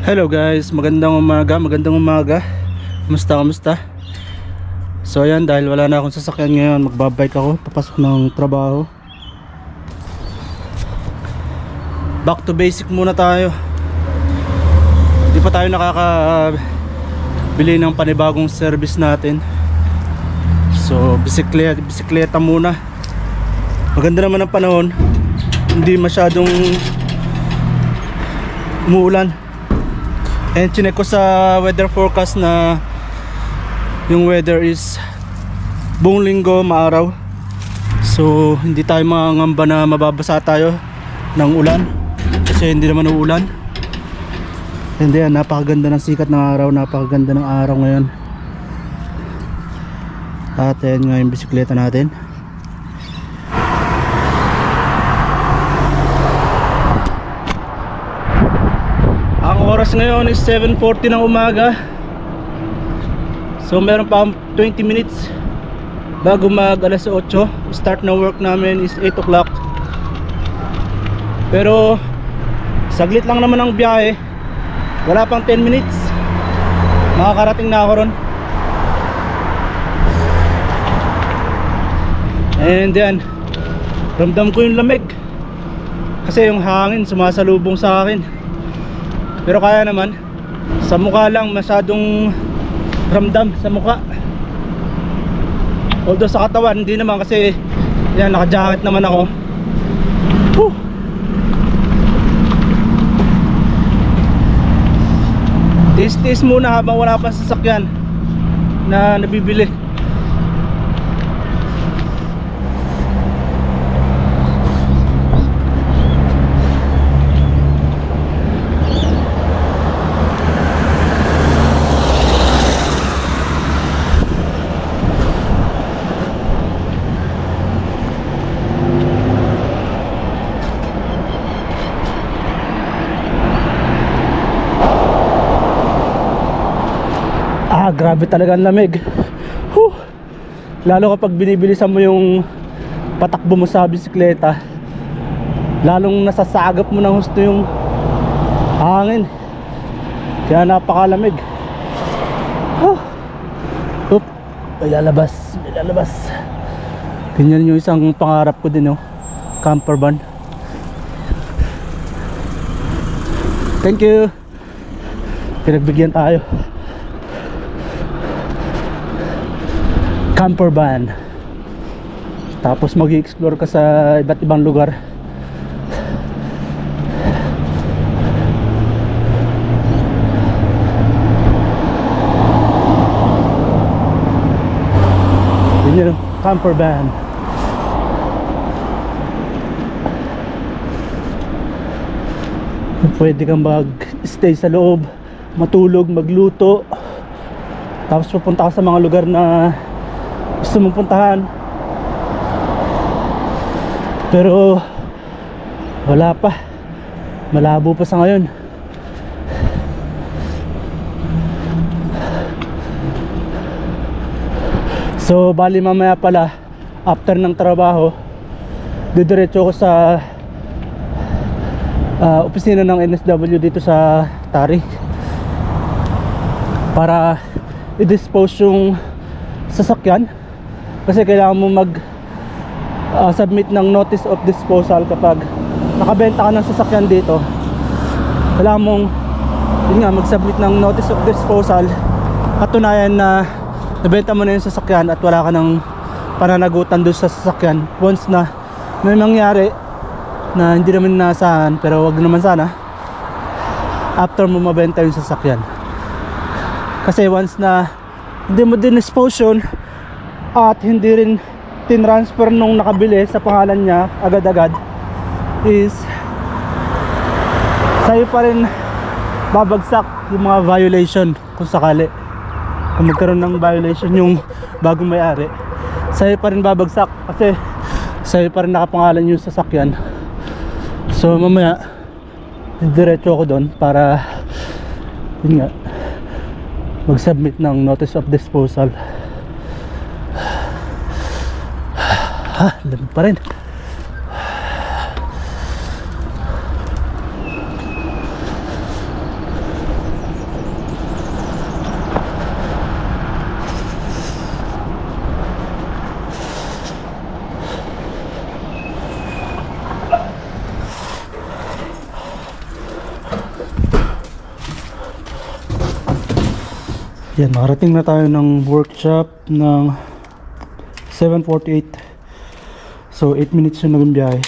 Hello guys, magandang umaga. Kamusta? So ayan, dahil wala na akong sasakyan ngayon, magbabike ako, papasok ng trabaho. Back to basic muna tayo. Hindi pa tayo nakakabili ng panibagong service natin. So bisikleta muna. Maganda naman ang panahon, hindi masyadong umuulan. And chinek ko sa weather forecast na yung weather is buong linggo maaraw. So hindi tayo mangangamba na mababasa tayo ng ulan, kasi hindi naman uulan. And then napakaganda ng sikat ng araw, napakaganda ng araw ngayon. At ayan nga yung bisikleta natin. Oras ngayon is 7:40 ng umaga. So meron pa 20 minutes bago mag alas 8. Start ng work namin is 8 o'clock. Pero saglit lang naman ang biyahe. Wala pang 10 minutes makakarating na ako ron. And then ramdam ko yung lamig, kasi yung hangin sumasalubong sa akin. Pero kaya naman, sa mukha lang masyadong ramdam sa mukha. Although sa katawan hindi naman, kasi yan, naka-jacket naman ako. Whew! Tiis-tiis muna habang wala pa sasakyan na nabibili. Grabe talaga ang lamig. Whew! Lalo kapag binibilisan mo yung patakbo mo sa bisikleta, lalong nasasagap mo ng husto yung hangin. Kaya napakalamig. Oop, may lalabas. Ganyan yung isang pangarap ko din, camper van. Thank you. Pinagbigyan tayo. Camper van. Tapos mag-i-explore ka sa iba't ibang lugar. Yun yung camper van. Pwede kang mag-stay sa loob, matulog, magluto, tapos pupunta ka sa mga lugar na gusto mong puntahan. Pero wala pa, malabo pa sa ngayon. So bali mamaya pala, after ng trabaho, didiretso ko sa opisina ng NSW dito sa Tarik para i-dispose yung sasakyan. Kasi kailangan mo submit ng notice of disposal kapag nakabenta ka ng sasakyan dito. Kailangan mong mag-submit ng notice of disposal, katunayan na nabenta mo na yung sasakyan at wala ka ng pananagutan doon sa sasakyan. Once na may mangyari na hindi naman naasahan, pero wag naman sana, after mo mabenta yung sasakyan. Kasi once na hindi mo din-dispose yun at hindi rin tinransfer nung nakabili sa pangalan niya agad-agad, is sa'yo pa rin babagsak yung mga violation. Kung sakali, kung magkaroon ng violation yung bagong may-ari, sa'yo pa rin babagsak, kasi sa'yo pa rin nakapangalan yung sasakyan. So mamaya diretso ako doon para mag-submit ng notice of disposal. Lamig pa rin. Yan, nakarating na tayo ng workshop ng 7:48. So 8 minutes yung naging biyahe.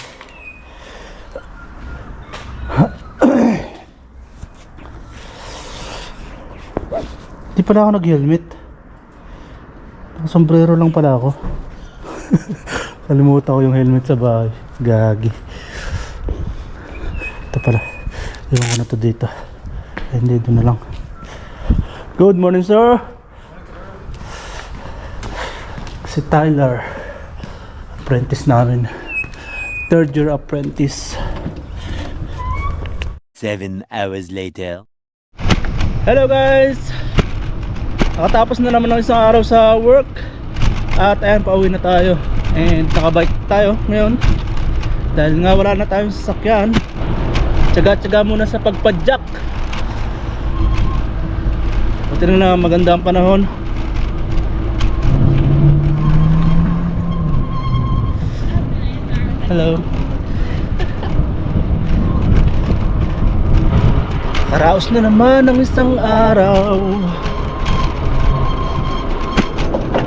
Di pala ako nag-helmet. Sombrero lang pala ako. Kalimutan ko yung helmet sa bahay. Gagi. Ito pala. Iwan ko na to dito. Hindi, doon na lang. Good morning, sir. Si Tyler, apprentice namin. Third year apprentice. 7 hours later. Hello guys! Nakatapos na naman ng isang araw sa work. At ayan, pauwi na tayo. And nakabike tayo ngayon. Dahil nga wala na tayong sasakyan, tsaga-tsaga muna sa pagpadyak. Buti na maganda ang panahon. Hello. Karaos na naman ang isang araw.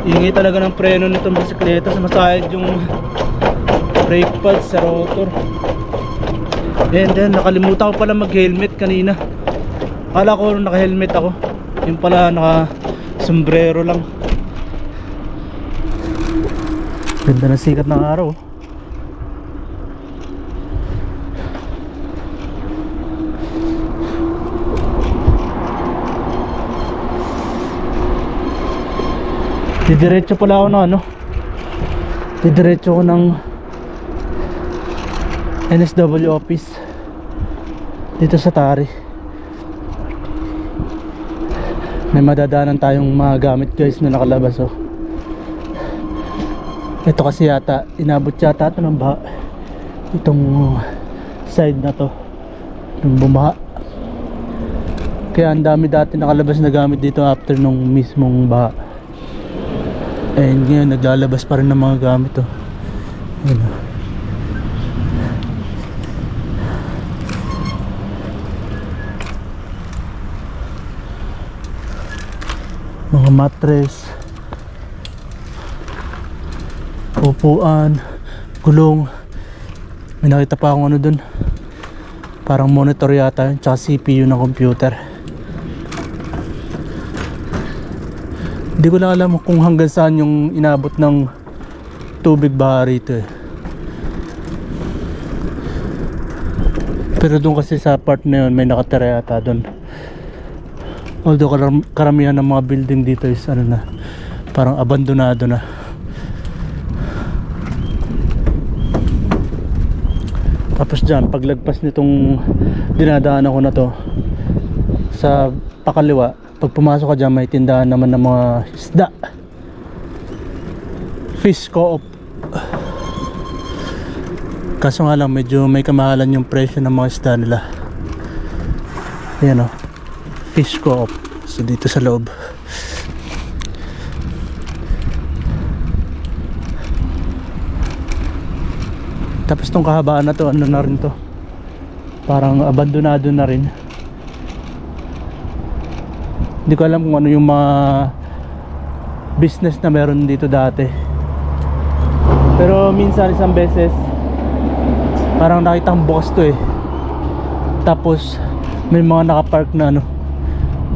Ingay talaga ng preno nitong bisikleta. Sumasayad yung brake pads sa rotor. And then nakalimutan ko pala mag helmet kanina. Akala ko naka helmet ako, yung pala naka sombrero lang. Ganda ng sikat ng araw. Didiretso pala ako ng ano, didiretso ko ng NSW office dito sa Tari. May madadaanan tayong mga gamit guys na nakalabas. Oh, ito kasi yata inabot yata ito ng baha, itong side na to ng bumaha. Kaya ang dami dati nakalabas na gamit dito after nung mismong baha. And ngayon naglalabas pa rin ng mga gamit. Oh, ayun, oh. Mga mattress, upuan, gulong. May nakita pa akong ano dun, parang monitor yata yun, tsaka CPU ng computer. Hindi ko lang alam kung hanggang saan yung inabot ng tubig baha rito eh. Pero doon kasi sa part na yun may nakatira yata doon. Although karamihan ng mga building dito is ano na, parang abandonado na. Tapos dyan, paglagpas nitong dinadaanan ko na to, sa pakaliwa, pag pumasok ka dyan may tindahan naman ng mga isda. Fish co-op. Kaso nga lang medyo may kamahalan yung presyo ng mga isda nila. Ayan o, fish co-op. So dito sa loob. Tapos tong kahabaan na to, ano na rin to, parang abandonado na rin. Hindi ko alam kung ano yung mga business na meron dito dati. Pero minsan isang beses parang nakita kong bukas to eh. Tapos may mga nakapark na ano,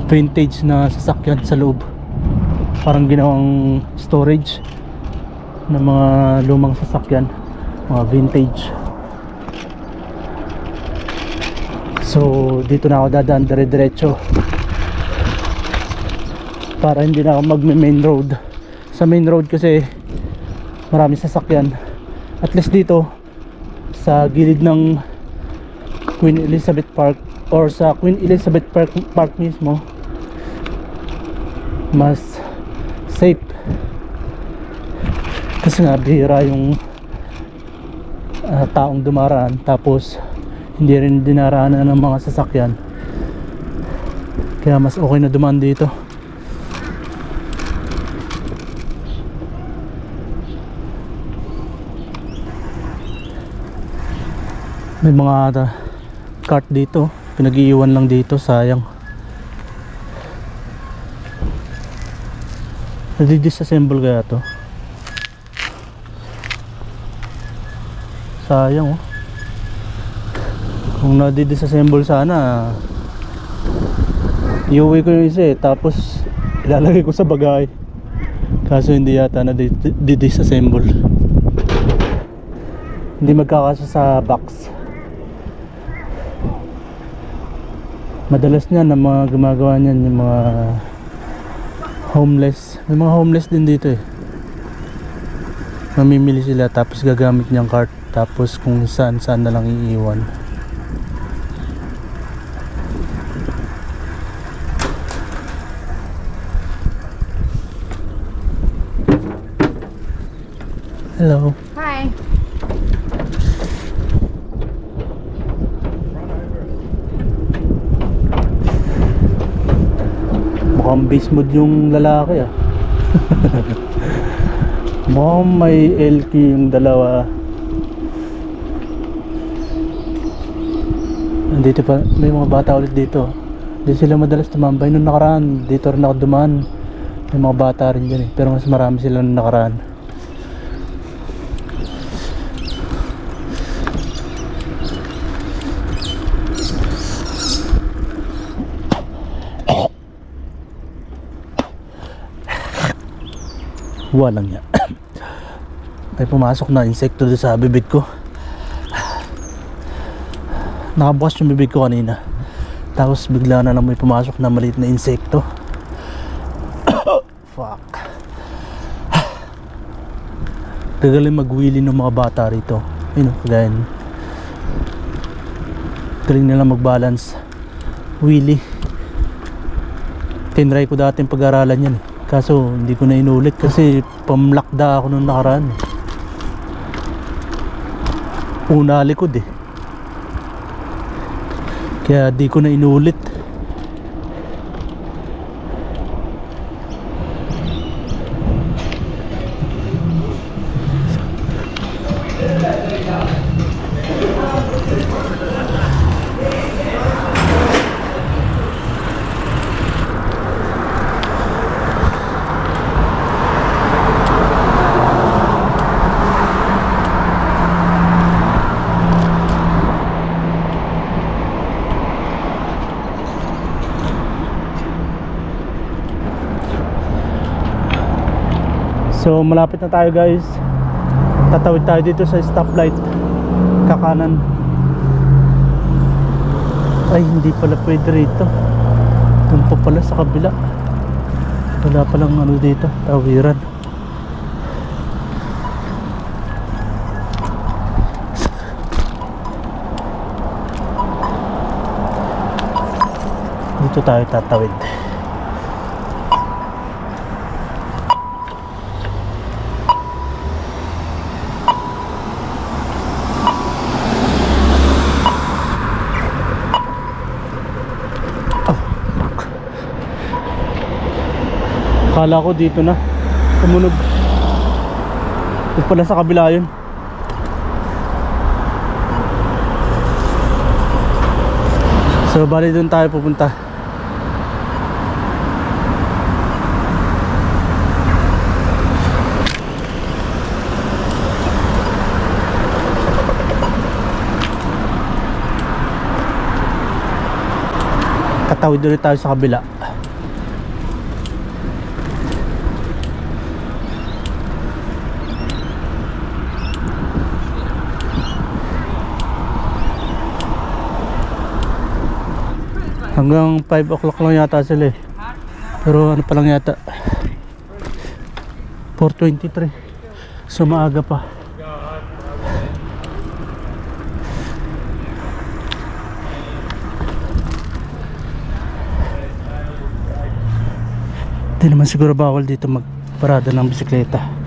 vintage na sasakyan sa loob. Parang ginawang storage ng mga lumang sasakyan, mga vintage. So dito na ako dadaan dire-diretso para hindi na ako mag-main road. Sa main road kasi marami sasakyan. At least dito sa gilid ng Queen Elizabeth Park or sa Queen Elizabeth Park mismo, mas safe. Kasi nga bihira yung taong dumaraan, tapos hindi rin dinaraanan ng mga sasakyan. Kaya mas okay na dumaan dito. May mga cart dito, pinag-iiwan lang dito, sayang. Nadi-disassemble kaya to? Sayang oh. Kung nadi-disassemble sana, iuwi ko yung isa tapos ilalagay ko sa bagay. Kaso hindi yata nadi-disassemble. Hindi magkakasya sa box. Madalas niyan ang mga gumagawa niyan yung mga homeless. May mga homeless din dito eh. Mamimili sila tapos gagamit niyang cart, tapos kung saan na lang iiwan. Hello. Hi. Mukhang beast mode yung lalaki ah. Mukhang may LK yung dalawa. Nandito pa, may mga bata ulit dito. Hindi sila madalas tumambay nung nakaraan. Dito rin ako dumaan. May mga bata rin dyan eh. Pero mas marami sila nung nakaraan. Walang yan. May pumasok na insekto doon sa bibig ko. Nakabukas yung bibig ko kanina, tapos bigla na lang may pumasok na maliit na insekto. Fuck. Gagaling mag-wheelie ng mga bata rito. Yun o, kagaya. Galing nila mag-balance wheelie. Tinry ko dati yung pag-aralan yan eh. Kaso hindi ko na inulit kasi pamlakda ako nung nakaraan. Una likod eh. Kaya di ko na inulit. So malapit na tayo guys. Tatawid tayo dito sa stoplight. Kakanan. Ay hindi pala pwede rito. Doon pa pala sa kabila. Wala palang ano dito, tawiran. Dito tayo tatawid. Akala ko dito na tumunog. Ito pala sa kabila yun. So bali doon tayo pupunta. Tatawid ulit tayo sa kabila. Hanggang 5 o'clock lang yata sila eh. Pero ano pa lang yata, 4:23. So maaga pa. Hindi naman siguro bawal dito magparada ng bisikleta.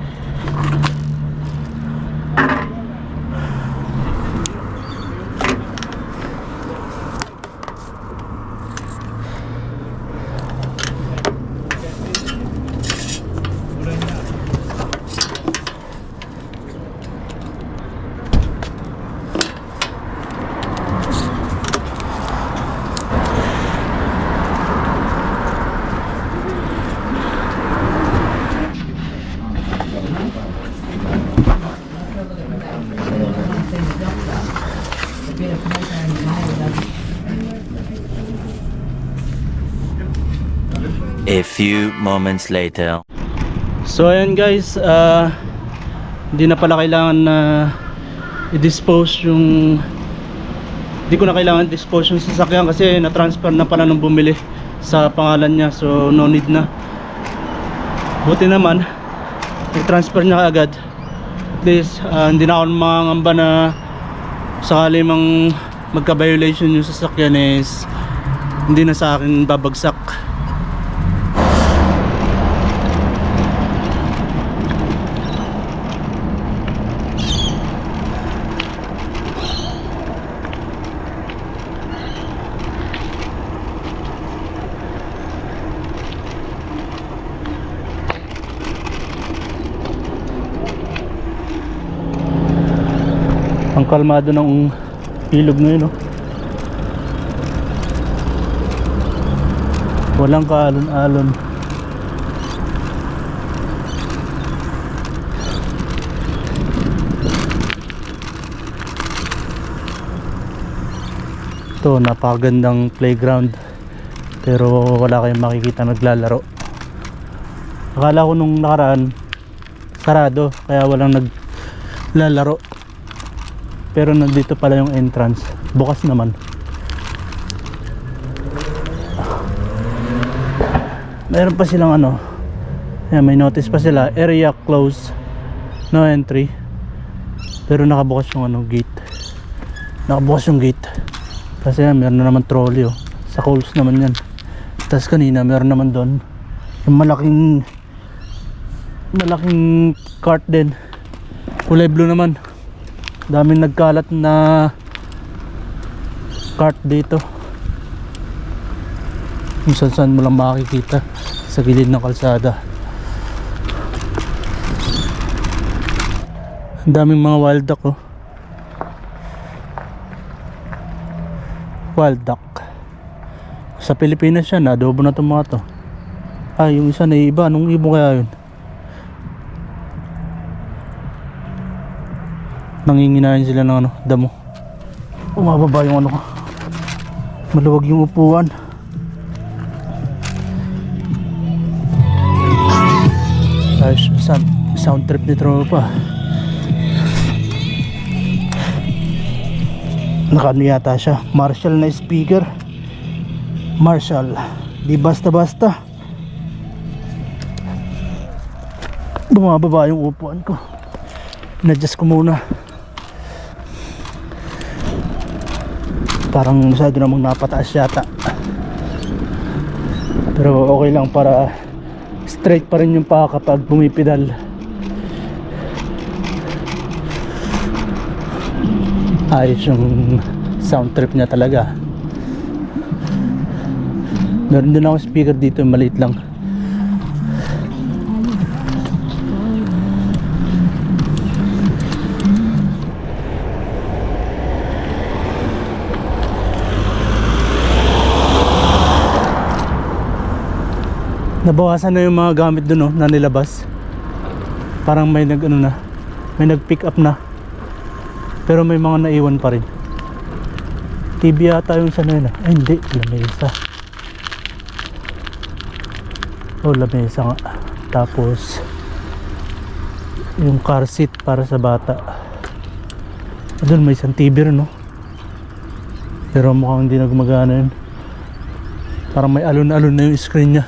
A few moments later. So ayan guys, hindi na pala kailangan na i-dispose yung, hindi ko na kailangan dispose yung sasakyan kasi na-transfer na pala nung bumili sa pangalan niya, so no need na. Buti naman i-transfer niya agad. At least hindi na ako mangangamba na sakali mang magka-violation yung sasakyan is hindi na sa akin babagsak. Ang kalmado ng ilog na yun, oh. Walang kaalon-alon. Ito, napakagandang playground, pero wala kayong makikita naglalaro. Akala ko nung nakaraan sarado kaya walang naglalaro, pero nandito pala yung entrance, bukas naman. Meron pa silang ano, ayan, may notice pa sila, area closed, no entry, pero nakabukas yung ano, gate. Nakabukas yung gate kasi yan, meron na naman trolley, oh. Sa Coles naman yan. Tapos kanina meron naman doon yung malaking cart din, kulay blue naman. Daming nagkalat na cart dito, kung saan mo lang makikita sa gilid ng kalsada. Ang daming mga wild duck, oh. Wild duck. Sa Pilipinas yan, adobo na itong mga to. Ay, yung isa na iba. Anong ibon kaya yun? Nanginginain sila ng ano, damo. Umababa yung ano ko. Maluwag yung upuan. Ayos, sound trip ni tropa. Nakano yata siya, Marshall na speaker. Marshall, di basta-basta. Bumababa yung upuan ko. Na-adjust ko muna. Parang masyado namang napataas yata, pero okay lang para straight pa rin yung paa kapag bumipedal. Ayos yung sound trip niya talaga. Meron din ako speaker dito, maliit lang. Nabawasan na yung mga gamit dun, oh, na nilabas. Parang may nag ano na, may nag pick up na, pero may mga naiwan pa rin. TV yata yung isa na yun, ah. Ay hindi, lamesa. Oh, lamesa nga. Tapos yung car seat para sa bata. Doon may isang TV rin, no? Pero mukhang hindi na gumagana yun. Parang may alon-alon na yung screen nya.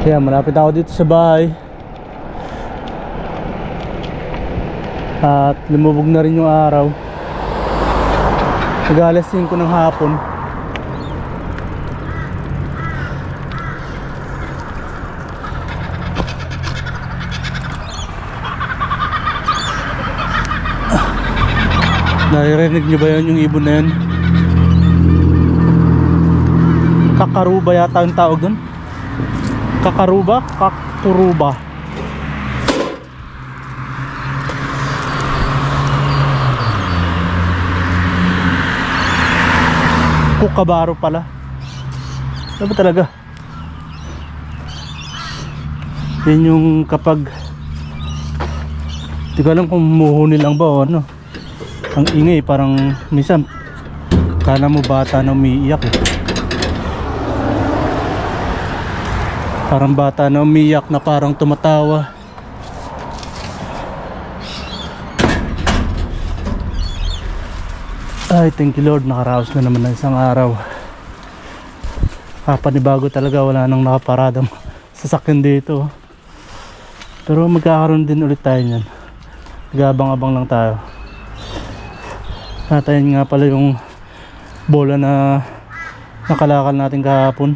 Kaya malapit ako dito sa bahay. At lumubog na rin yung araw. Mag-alas 5 ng hapon. Naririnig nyo ba yun, yung ibon na yun? Kakaruba yata yung tawag dun. Kakaruba? Kakuruba. Kukabaro pala. Ano ba talaga? Yan yung kapag di ko alam kung muhuni lang ba o ano. Ang ingay parang minsan kala mo bata na umiiyak eh. Parang bata na umiiyak na parang tumatawa. Ay, thank you Lord, nakaraos na naman ng isang araw. Panibago talaga, wala nang nakaparadang sasakyan dito. Pero magkakaroon din ulit tayo niyan. Nag-abang-abang lang tayo. Natayin nga pala yung bola na nakalakal natin kahapon.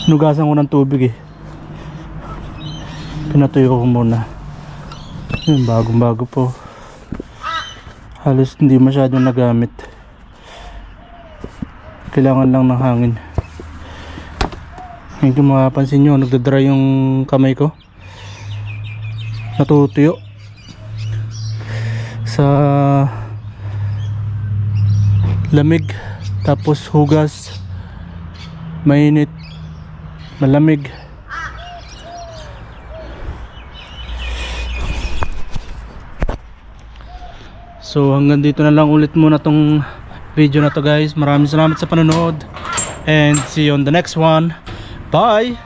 Nugasan ko ng tubig eh. Pinatuyo ko muna. Yun, bagong bago po. Halos hindi masyadong nagamit. Kailangan lang ng hangin. Ngayon kung makapansin nyo, nagdadry yung kamay ko. Natutuyo sa lamig. Tapos hugas, mainit, malamig. So hanggang dito na lang ulit muna tong video na to guys. Maraming salamat sa panonood and see you on the next one. Bye!